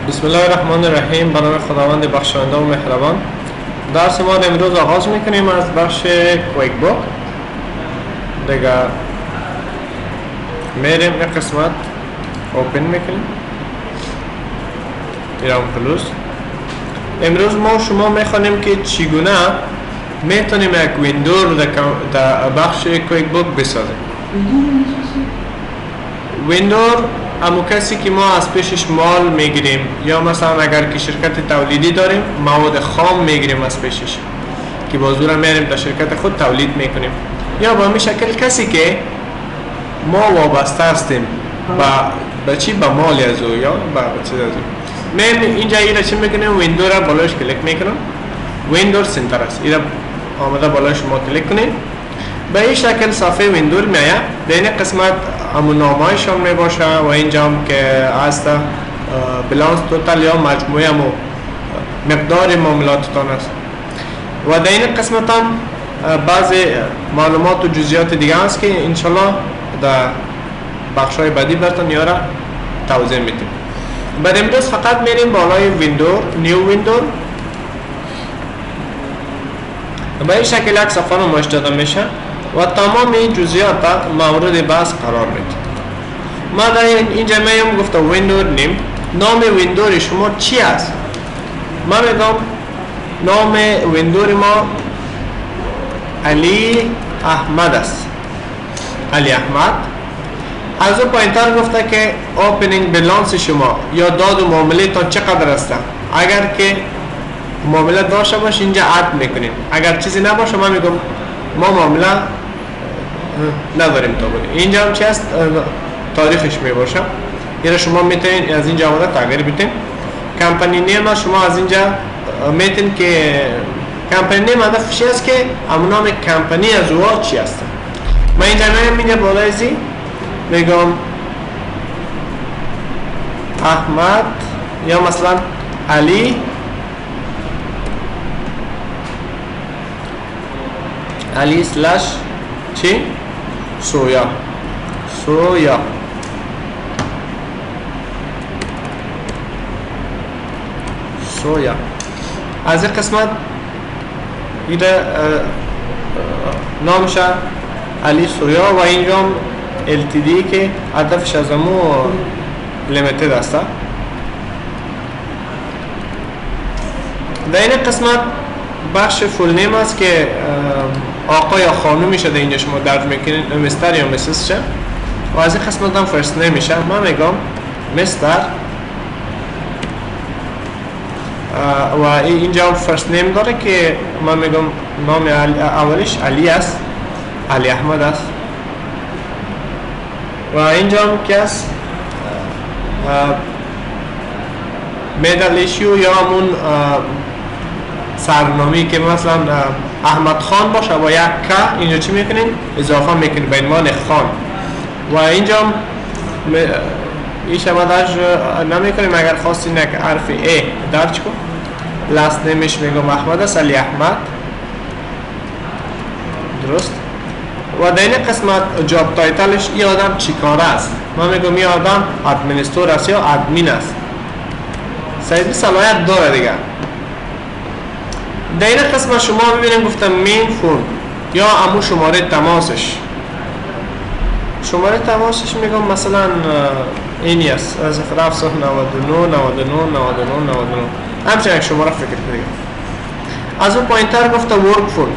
بسم الله الرحمن الرحیم. به نام خداوند بخشنده و مهربان. درس ما امروز آغاز میکنیم از بخش کویک بوک. دیگه میریم این قسمت اوپن میکنیم. ایران پلوس. امروز ما شما میخوانیم که چگونه میتونیم یک ویندو رو در بخش کویک بوک بسازیم. ویندو همون کسی که ما از پیشش مال میگیریم، یا مثلا اگر که شرکت تولیدی داریم مواد خام میگیریم از پیشش که با زور میریم در شرکت خود تولید میکنیم، یا با همین شکل کسی که ما وابسته هستیم با چی؟ با مال از او یا با چیز از او. من اینجا ایره چی میکنیم؟ ویندو را بالایش کلیک میکنم. ویندو سنتر است. ایره آمده بالای شما کلیک کنید. به این شکل صفحه ویندو میآید. در این قسمت همون نامه‌شان می باشه و اینجا هم که هست بلانس توتال یا مجموعه مقدار معاملاتتان است. و در این قسمت هم بعضی معلومات و جزئیات دیگه هست که انشالله در بخش‌های بعدی براتون یارا توضیح میدیم. بعد امروز فقط میریم بالای ویندو، نیو ویندو. به این شکل یک صفحه نمایش داده میشه و تمام این جزئیات مورد بحث قرار میده. ما در اینجا میام گفتم ویندو نیم. نام ویندو شما چی است؟ ما میگم نام ویندو ما علی احمد است. علی احمد. از اون پایینتر گفته که اوپنینگ بلانس شما یا داد و معامله تا چقدر است. اگر که معامله داشته باشه اینجا اد میکنیم. اگر چیزی نباشه ما میگم ما معامله نداریم تا بودیم. اینجا هم چی است؟ تاریخش می باشه. یعنی شما میتونید از اینجا آمده تغییر بدین. کمپانی نیم شما از اینجا میتونید که کمپانی نیم هدفش چی است که همون نام کمپانی از او چی است. من اینجا میگم بالای زی میگم احمد یا مثلا علی سلاش چی؟ سویا. از این قسمت ایده نامش علی سویا و اینجا LTD که هدفش از امو لیمیتد است. در این قسمت بخش فول نیم است که آقا یا خانومی شده اینجا شما درج میکنید، مستر یا مسیس شه. و از این قسمت هم فرست نیم میشه. من میگم مستر و اینجا هم فرست نیم داره که من میگم نام اولش علی است، علی احمد است. و اینجا هم که است میدل ایشیو یا همون سرنامی که مثلا احمد خان باشه و یک که اینجا چی میکنین؟ اضافه میکنین به عنوان خان. و اینجا این شما درج نمیکنیم. اگر خواستین یک حرف ای درج کن. لاست نیمش میگم احمد است، علی احمد. درست. و در این قسمت جاب تایتلش این آدم چی کاره است؟ ما میگم این آدم ادمینستراتور است یا ادمین است. سایدی صلاحیت داره دیگه. در این قسمت شما ببینیم گفتم مین فون یا امو شماره تماسش. شماره تماسش میگم مثلا اینی است از 799 99 99 99 همچنین یک شماره فکر کنید. از اون پایینتر گفته ورک فون،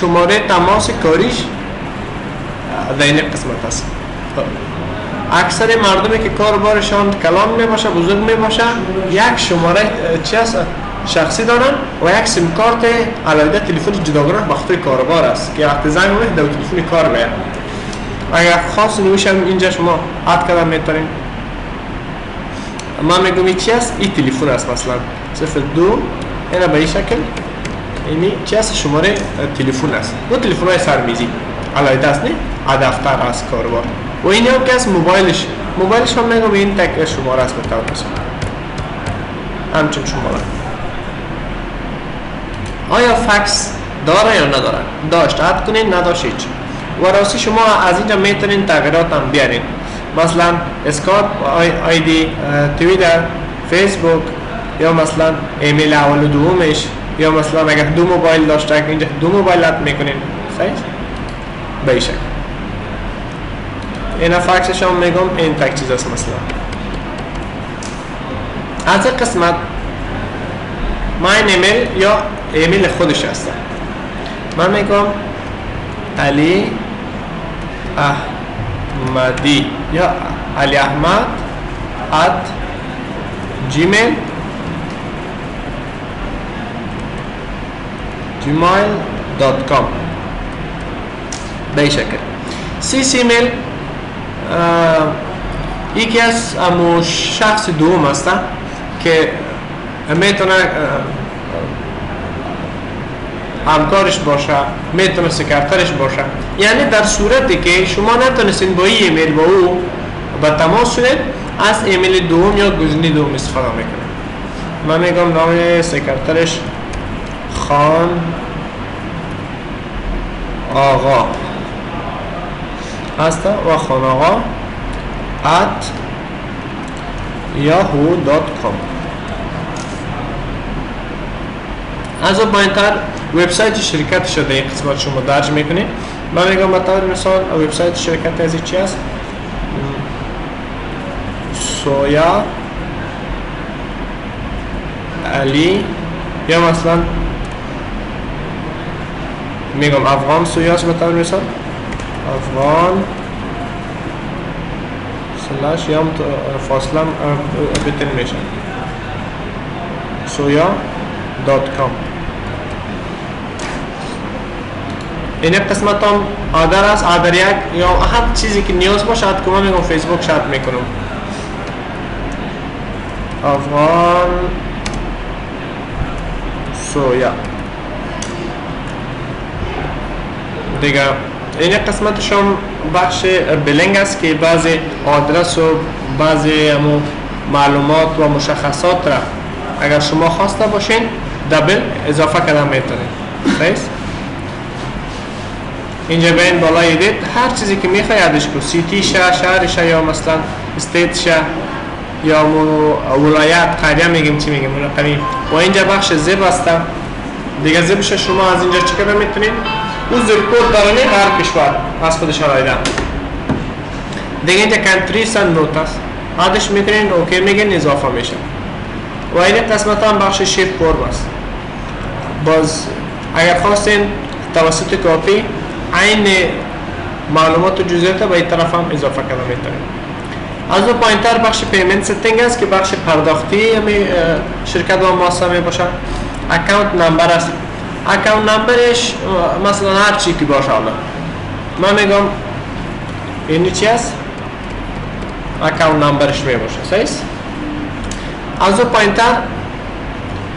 شماره تماس کاریش در این قسمت است. اکثر مردمی که کاربارشان کلان می باشه، بزرگ می باشه، یک شماره چی است شخصی دارن و یک سیم کارت علاوه تلفن جداگانه بخاطر کاربار است که وقتی زنگ میزنه در تلفن کار میاد. اگر خاص نمیشم اینجا شما اد کردن میتونین. من میگم این چی است؟ این تلفن است. مثلا 02 اینا به این شکل اینی چی است؟ شماره تلفن است. دو تلفن های سرمیزی علاوه است نه دفتر است کاربار. و این هم که است موبایلش هم میگم این تک شماره است. بتاو مثلا همچون شماره. آیا فکس داره یا نداره؟ داشت اد کنین، نداشت هیچ. و راستی شما از اینجا میتونین تغییرات هم بیارین. مثلا اسکایپ، آیدی توییتر، فیسبوک، یا مثلا ایمیل اول و دومش، یا مثلا اگر دو موبایل داشته اینجا دو موبایل اد میکنین. صحیح؟ به این شکل. این فاکسش هم میگم این تک چیز است. مثلا از این قسمت ماین ایمیل یا ایمیل خودش هست. من میگم علی احمدی یا علی احمد gmail.com به این شکل. سی ایمیل یکی از امو شخص دوم هست که میتونه همکارش باشه، میتونه سکرترش باشه. یعنی در صورتی که شما نتونستین با این ایمیل با او به تماس شدید، از ایمیل دوم یا گزینه دوم استفاده میکنه. من میگم نام سکرترش خان آقا هست و خان آقا @yahoo.com. از اون پایین‌تر وبسایت شرکت شده این قسمت شما درج میکنید. من میگم بطور مثال وبسایت شرکت از چی است؟ سویا علی، یا مثلا میگم افغان سویا است بطور مثال افغان سلاش یا فاصله بتن میشه soya.com. این قسمت هم آدر است، آدر یک یا هر چیزی که نیاز باشه که من میگم فیسبوک شات میکنم افغان سویا دیگه. این قسمتش هم بخش بلنگ است که بعضی آدرس و بعضی معلومات و مشخصات را اگر شما خواسته باشین دبل اضافه کردن میتونید. رئیس اینجا بین بالای دید هر چیزی که میخوای یادش کو، سیتی شه، شهرش یا مثلا استیت شه یا ولایت، قریه میگیم چی میگیم رقمی. و اینجا بخش زب است دیگه. زبش شما از اینجا چیکار میتونید اون زب کد دارنی هر کشور از خودش آلایده. دیگه اینجا کانتریز اند نوت است، عادش میکنین اوکی میگین اضافه میشه. و این قسمت هم بخش شیپ فورم است. باز اگر خواستین توسط کپی عین معلومات و جزئیات به این طرف هم اضافه کردن میتونید. از اون پایینتر بخش پیمنت ستینگ است که بخش پرداختی شرکت با ماسا می باشه. اکاونت نمبر است. اکاونت نمبرش مثلا هر چی که باشه. حالا من میگم این چی است؟ اکاونت نمبرش می باشه. صحیح است؟ از اون پایینتر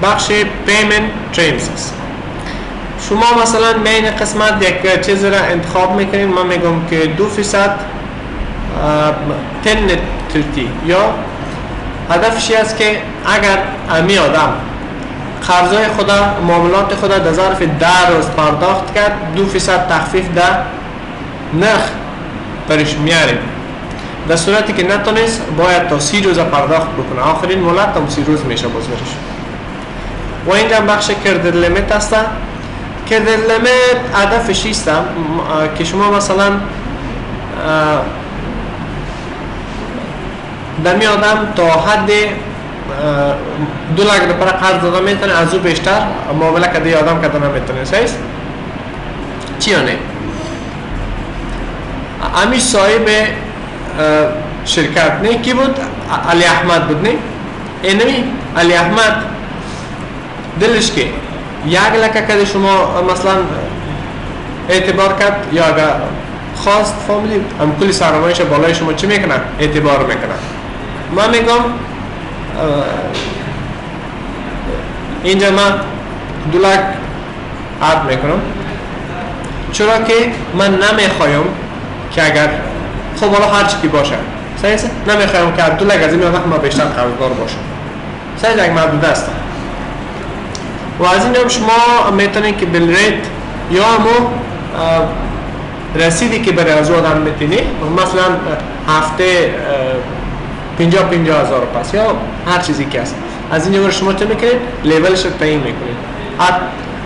بخش پیمنت تریمز است. شما مثلا بین قسمت یک چیز را انتخاب میکنید. من میگم که 2% 1030 یا هدفش است که اگر امی آدم قرضای خدا معاملات خدا در ظرف 10 روز پرداخت کرد 2% تخفیف در نرخ برش میاریم. در صورتی که نتونست باید تا 30 روز پرداخت بکنه. آخرین مولت هم 30 روز میشه باز برش. و اینجا بخش کردت لیمیت است. کردت لیمیت هدفش است که شما مثلا دمی آدم تا حد 2 لک روپیه قرض داده میتونه، از او بیشتر معامله کده آدم کده نمیتونه. صحیح است؟ چی یا نه؟ امی صاحب شرکت نه کی بود؟ علی احمد بود. نه اینمی علی احمد دلش که 1 لک کده شما مثلا اعتبار کرد یا اگر خواست فامیلی هم کلی سرمایش بالای شما چی میکنن؟ اعتبار میکنن. من میگم اینجا من 2 لک عرض میکنم چرا که من نمیخوایم که اگر خب حالا هر چی که باشه صحیح است، نمیخوایم که 2 لک از این وقت ما بیشتر قرضدار باشم. صحیح یک محدود است. و از این هم شما میتونید که بل ریت یا همو رسیدی که برای از آدم میتونی مثلا هفته 50 هزار پس یا هر چیزی که هست. از اینجا شما چه میکنید؟ لیولش رو تعیین میکنید.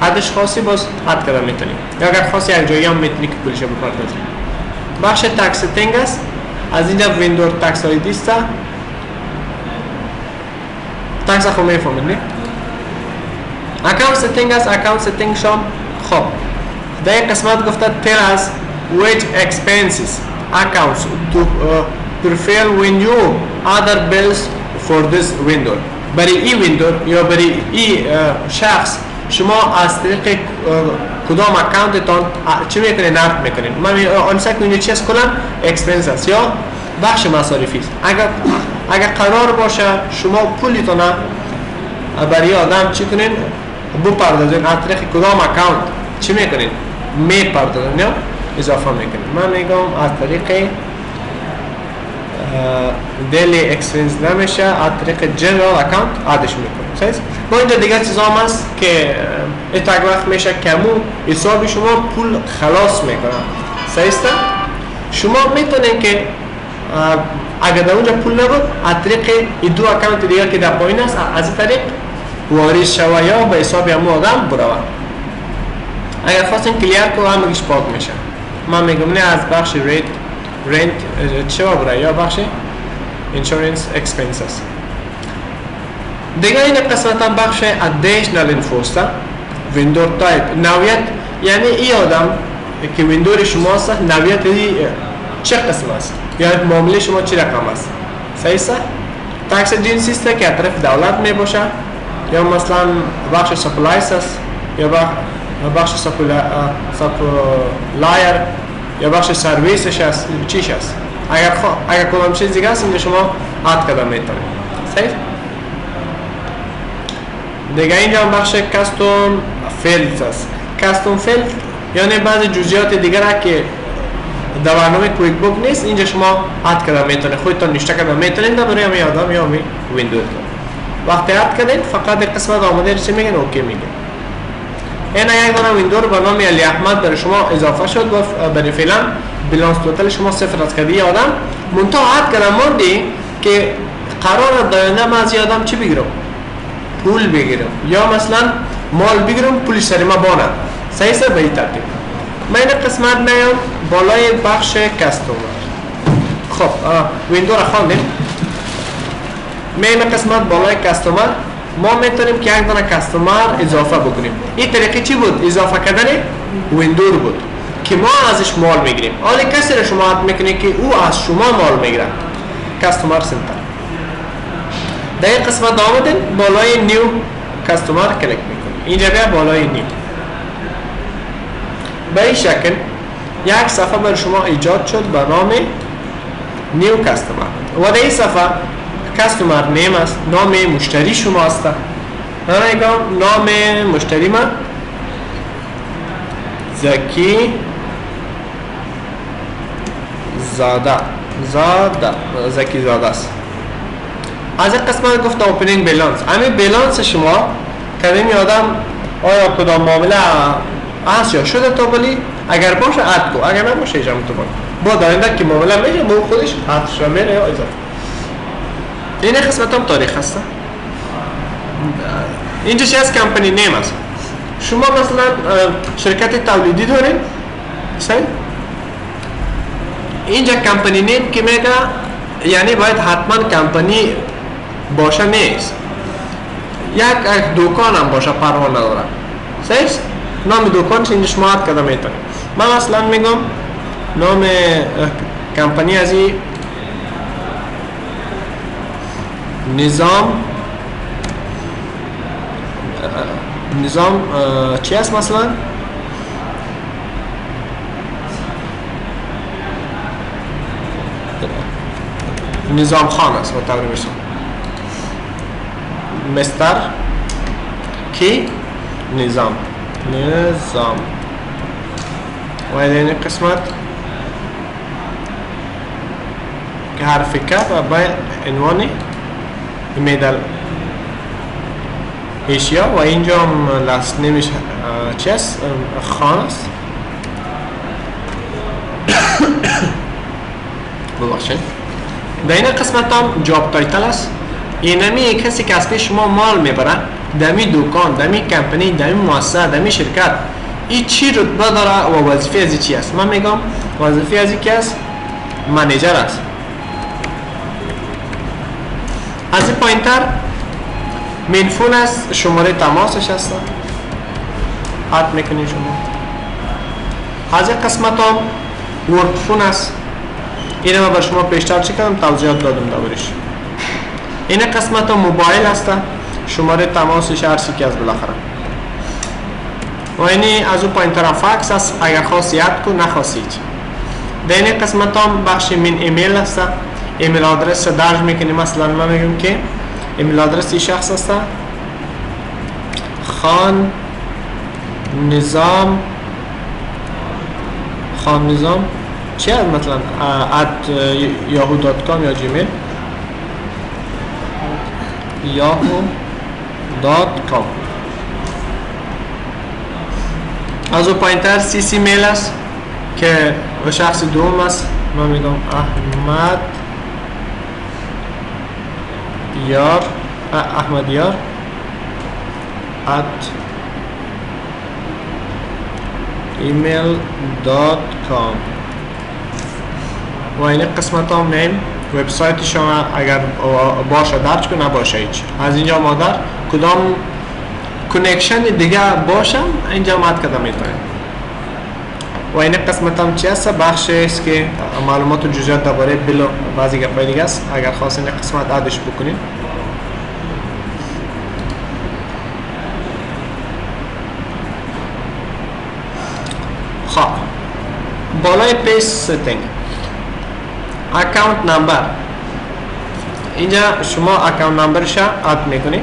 حدش خاصی باز حد کردن میتونید، یا اگر خاصی یک جایی هم میتونید که پولش رو بپردازید. بخش تکس ستینگ است. از اینجا ویندور تکس آیدی است. تکس خو میفهمید نه؟ اکاونت ستینگ است. اکاونت ستینگ شام خب در یک قسمت گفته tell us which expenses accounts to fill when you other bills for this window. برای این ویندور یا برای این شخص شما از طریق کدام اکاونتتان چه میکنین؟ نقد میکنین. من آنسا که اینجا چی است؟ کلا اکسپنس است یا بخش مصارفی است. اگر قرار باشه شما پولیتون برای آدم چی کنین؟ بپردازین از طریق کدام اکاونت چی میکنین؟ میپردازین یا اضافه میکنین. من میگم از طریق دیلی اکسپنس نمیشه، از طریق جنرال اکاونت عادش میکنیم. صحیح؟ با اینجا دیگه چیزا هم هست که اتاق وقت میشه کمو حسابی شما پول خلاص میکنن. صحیح است؟ شما میتونین که اگر در اونجا پول نبود از طریق این دو اکاونت دیگه که در پایین است از این طریق واریز شوه یا به حساب همون آدم بروه. اگر خواستین کلیر کنم همگیش پاک میشه. من میگم نه از بخش رنت چه بره یا بخش اینشورنس اکسپنسز. دیگه این قسمت هم بخش ادیشنال اینفو است. ویندور تایپ نوعیت، یعنی این آدم که ویندور شما است نوعیت چه قسم است یا معامله شما چه رقم است. صحیح است؟ تکس جنسی است که از طرف دولت می باشه یا مثلا بخش سپلایز است یا بخش سپلایر یا بخش سرویسش است چیش است. اگر کدام چیز دیگه است اینجا شما اد کردن میتونید. صحیح؟ دیگه اینجا بخش کاستوم فیلدز است. کاستوم فیلد یعنی بعضی جزئیات دیگه را که در برنامه کویک بوک نیست اینجا شما اد کردن میتونید، خودتون نوشته کردن میتونید برای همین آدم یا همین ویندوز. وقتی اد کردید فقط قسمت آماده چی میگن اوکی میگن. این یک دونه ویندور به نام علی احمد برای شما اضافه شد. گفت برای فعلا بالانس توتال شما صفر از کردی آدم منتها عد کردن موندی که قرار داینده من از آدم چی بگیرم؟ پول بگیرم یا مثلا مال بگیرم پولش سر ما بانه. صحیح است؟ به این ترتیب من این قسمت میام بالای بخش کاستومر. خب ویندور خواندیم. این قسمت بالای کاستومر ما میتونیم که یک دونه کاستومر اضافه بکنیم. این طریقه چی بود؟ اضافه کردن ویندور بود که ما ازش مال میگیریم. حالا کسی را شما عد میکنید که او از شما مال میگیره. کاستومر سنتر. در این قسمت آمدین بالای نیو کاستومر کلیک میکنیم. اینجا بیا بالای نیو. به این شکل یک صفحه بر شما ایجاد شد به نام نیو کاستومر و در این صفحه کاستومر نیم است، نام مشتری شما است. نام مشتری من زکی زاده است. از این قسمت گفت اوپنینگ بیلانس. همین بیلانس شما کدام آدم آیا کدام معامله هست یا شده تا بلی اگر باشه اد کو، اگر نباشه ایجام تو با دارنده که معامله میشه با خودش اد شده میره یا اضافه. این قسمت هم تاریخ هست. اینجا چی از کمپانی نیم است. شما مثلا شرکت تولیدی دارین. صحیح؟ اینجا کمپانی نیم که میگه یعنی باید حتما کمپانی باشه نیست. یک دکان هم باشه پروا نداره. صحیح؟ نام دکانش اینجا شما اد کده میتونید. من مثلا میگم نام کمپانی از این نظام چی است مثلا؟ نظام خان است و تعبیر میشه مستر کی نظام و این قسمت که حرف که و باید عنوانی ایمیدل ایشیا و اینجا هم لاست نیمش چی است؟ خان است. ببخشید. در این قسمت هم جاب تایتل است. اینمی کسی که از پیش شما مال میبره، دمی دکان، دمی کمپانی، دمی مؤسسه، دمی شرکت، این چی رتبه داره و وظیفه از چی است؟ من میگم وظیفه از کی است؟ منیجر است. از این پایینتر مینفون است، شماره تماسش است، اد میکنید شما. از این قسمت هم ورک فون است. اینه من بر شما پیشتر چی کردم توضیحات دادم دربارش. این قسمت هم موبایل است، شماره تماسش هرچی که از بالاخره. و اینی از اون پایین طرف فکس است، اگر خاصی اد کو نخواستید. در این قسمت هم بخش من ایمیل است. ایمیل آدرس درج میکنیم. مثلا من میگم که ایمیل آدرس این شخص است، خان نظام چی هست؟ مثلا @yahoo.com یا جیمیل yahoo.com. از اون پایین تر سی میل است که به شخص دوم است. من میگم احمد یار @email.com. و این قسمت هم میم وبسایت شما اگر باشه درج کنه نباشه هیچ. از اینجا ما در کدام کنکشن دیگه باشه اینجا مد کده میتونه. و این قسمت هم چی است؟ بخش است که معلومات و جزئیات درباره بیل و بعضی گپای دیگه است. اگر خواست این قسمت ادش بکنید. خب بالای پیج ستینگ اکاونت نمبر، اینجا شما اکاونت نمبرش اد میکنید.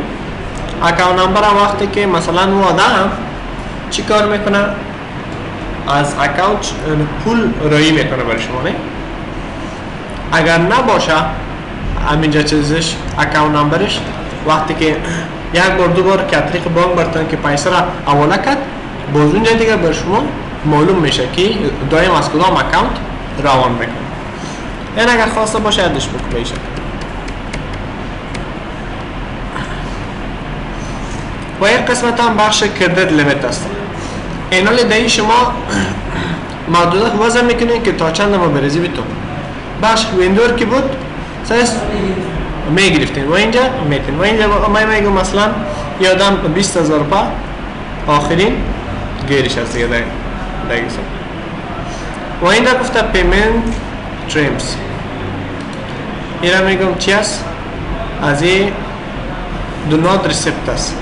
اکاونت نمبر وقتی که مثلا اون آدم چی کار میکنه؟ از اکاونت پول رایی میکنه برای شما، نه؟ اگر نباشه همینجا چیزش اکاونت نمبرش وقتی که یک بار دو بار که طریق بانک برتون که پیسه را حواله کرد، باز اونجا دیگه بر شما معلوم میشه که دایم از کدام اکاونت روان میکنه. این اگر خواسته باشه ادش بکنه ایشه. و یک قسمت هم بخش کردیت لیمیت است. این حالی دایی شما محدودات وضع میکنین که تا چند ما بریزی بیتون. بخش ویندور که بود سایست میگرفتین و اینجا میتین. و اینجا ما میگم مثلا یادم 20,000 روپا آخرین گیرش هست دیگه دیگه و اینجا گفته پیمنت تریمز. این را میگم چی است؟ از این دو نات ریسیپت است.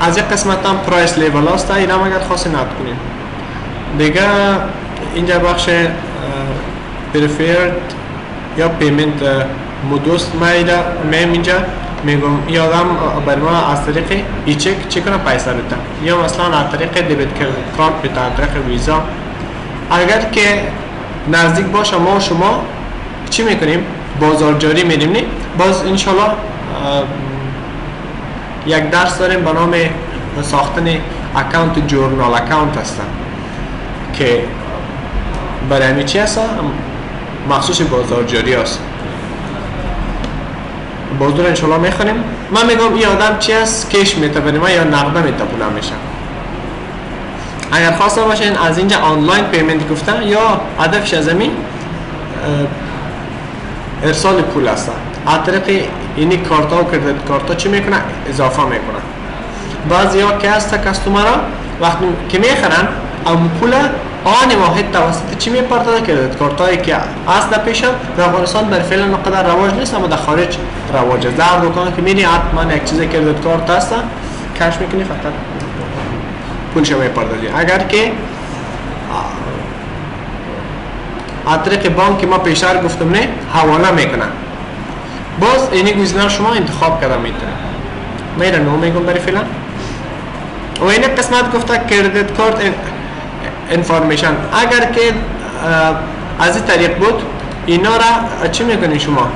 از این قسمت هم پرایس لیبل است. این هم اگر خواست نت کنیم دیگه اینجا بخش پریفیرد یا پیمنت مودوست میم اینجا میگم یادم برای ما از طریق ای چک کنه پیسه بده یا مثلا از طریق دیبت کارت بده، از طریق ویزا. اگر که نزدیک باشه ما و شما چی میکنیم؟ بازارجاری میریم. نه باز انشالله یک درس داریم به نام ساختن اکاونت جورنال اکاونت هستن که برای همین چی هست؟ مخصوص بازارجاری هست. بازدور انشالله میخونیم. من میگم این آدم چی هست؟ کش میتبریم یا نقده میتبونم میشه. اگر خواسته باشین از اینجا آنلاین پیمنت گفتن یا هدفش از همین ارسال پول هستن. از طریق اینی کارت ها و کردیت کارت ها چی میکنه؟ اضافه میکنه. بعضی ها که هست کستومر ها وقتی که میخرن اون پول آن واحد توسط چی میپردازه؟ کردیت کارت هایی که اصلا پیش در افغانستان در فعلا مقدار رواج نیست اما در خارج رواج است. در دکان که میری حتما یک چیز کردیت کارت هست کش میکنی فقط پولش میپردازی. اگر که از طریق بانک ما پیشتر گفتم نه حواله میکنن، باز اینی گزینه شما انتخاب کرده میتونه. میره نو میگم برای فعلا. و این قسمت گفته کردیت کارت انفارمیشن. اگر که از این طریق بود اینا را چی میکنین شما؟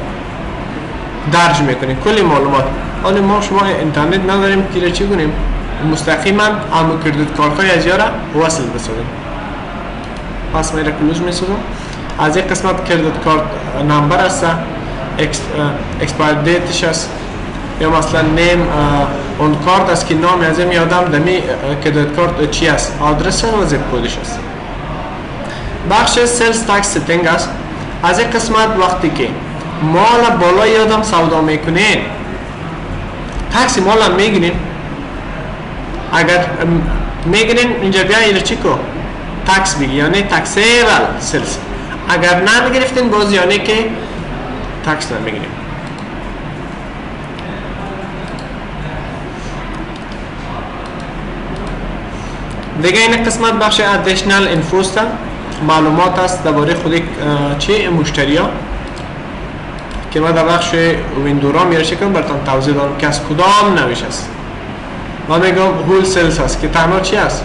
درج میکنین کلی معلومات. حالا ما شما اینترنت نداریم که چی کنیم؟ مستقیما هم کردیت کارت های از یارا وصل بسازیم. پس میره کلوز میسازم. از این قسمت کردیت کارت نمبر است، اکسپایر دیتش است، یا مثلا نیم اون کارت است که نام از این یادم دمی کردیت کارت چی است، آدرس و زیپ کودش است. بخش سلز تکس ستینگ است. از این قسمت وقتی که مال بالای آدم سودا میکنین، تکسی مال هم میگیرین، اگر میگیرین اینجا بیا ایره چی کو تکس بگی، یعنی تکسیبل سلز. اگر نمیگرفتین باز یعنی که تکس نمیگیرین. دیگه این قسمت بخش ادیشنال انفوست، معلومات است درباره خود چه مشتری ها که ما در بخش ویندورا میرشه کنم براتون توضیح دارم که از کدام نویش است. ما میگم هول سلز است که تنها چی است؟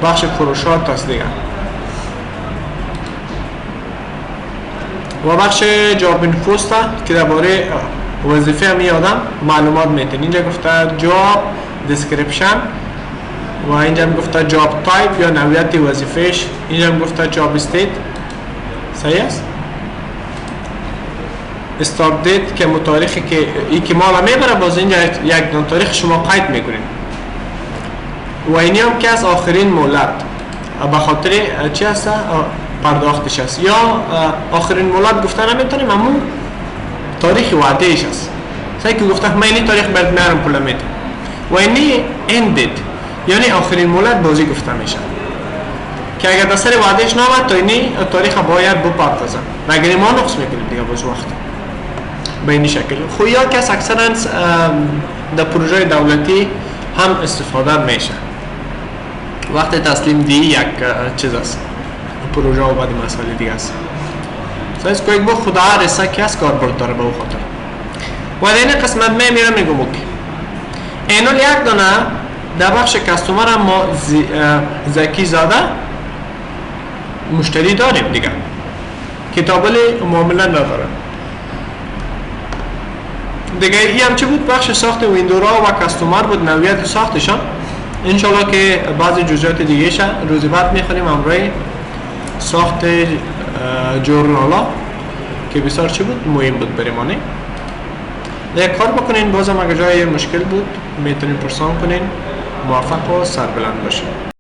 بخش فروشات است دیگه. و بخش جاب انفوست که درباره وظیفه همی آدم معلومات میتین. اینجا گفته جاب دیسکریپشن و اینجا هم گفته جاب تایپ یا نوعیت وظیفهش. اینجا هم گفته جاب استیت. صحیح است؟ استارت دیت که تاریخی که ای که مالا میبره باز اینجا یک تاریخ شما قید میکنین. و اینی هم که از آخرین مولد به خاطر چی هست؟ پرداختش است، یا آخرین مولد گفته نمیتونیم اما تاریخ وعدهش است. سعی که گفته من این تاریخ برد میارم پولا میتونم. و اینی ended یعنی آخرین مولد بازی گفته میشه که اگر در سر وعدهش نامد تا اینی تاریخ باید بپردازن و اگر ما نقص میکنیم دیگه باز وقت به این شکل. خو یا کس اکثرا در پروژه دولتی هم استفاده میشه. وقت تسلیم دی یک چیز است، پروژه و بعد مسئله دیگه است. سایز کوئی با خدا رسا که از کار برد داره به او خاطر. و در این قسمت میرم میگم که اینول یک دانه در بخش کستومر هم ما زکی زاده مشتری داریم دیگه، کتابل معامله نداره دیگه. ای هم چه بود؟ بخش ساخت ویندورا و کستومر بود، نوعیت ساختشان. انشالله که بعضی جزئیات دیگه شن روزی بعد میخونیم امروی ساخت جورنالا که بسیار چه بود؟ مهم بود بریمانه. دیگه کار بکنین، بازم اگر جای مشکل بود میتونین پرسان کنین. موفق و سربلند باشین.